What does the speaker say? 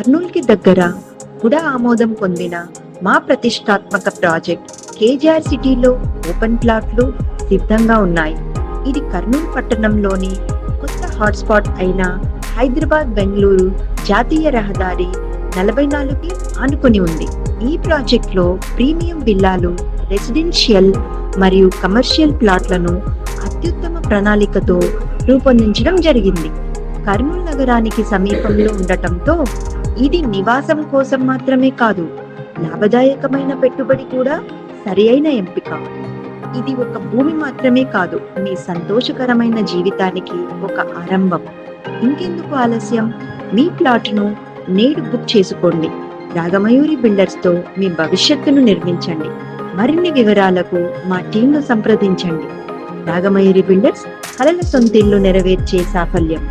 కర్నూలుకి దగ్గర కూడా ఆమోదం పొందిన మా ప్రతిష్టాత్మక ప్రాజెక్ట్ కేజీఆర్ సిటీలో ఓపెన్ ప్లాట్లు సిద్ధంగా ఉన్నాయి. ఇది కర్నూలు పట్టణంలోని కొత్త హాట్స్పాట్ అయిన హైదరాబాద్ బెంగళూరు జాతీయ రహదారి 44కి ఆనుకుని ఉంది. ఈ ప్రాజెక్టులో ప్రీమియం విల్లాలు, రెసిడెన్షియల్ మరియు కమర్షియల్ ప్లాట్లను అత్యుత్తమ ప్రణాళికతో రూపొందించడం జరిగింది. కర్నూలు నగరానికి సమీపంలో ఉండటంతో ఇది నివాసం కోసం మాత్రమే కాదు, లాభదాయకమైన పెట్టుబడి కూడా సరి అయిన ఎంపిక. ఇది ఒక భూమి మాత్రమే కాదు, మీ సంతోషకరమైన జీవితానికి ఒక ఆరంభం. ఇంకెందుకు ఆలస్యం? మీ ప్లాట్ను నేడు బుక్ చేసుకోండి. రాగమయూరి బిల్డర్స్తో మీ భవిష్యత్తును నిర్మించండి. మరిన్ని వివరాలకు మా టీంను సంప్రదించండి. రాగమయూరి బిల్డర్స్, కలల సొంతిల్లు నెరవేర్చే సాఫల్యం.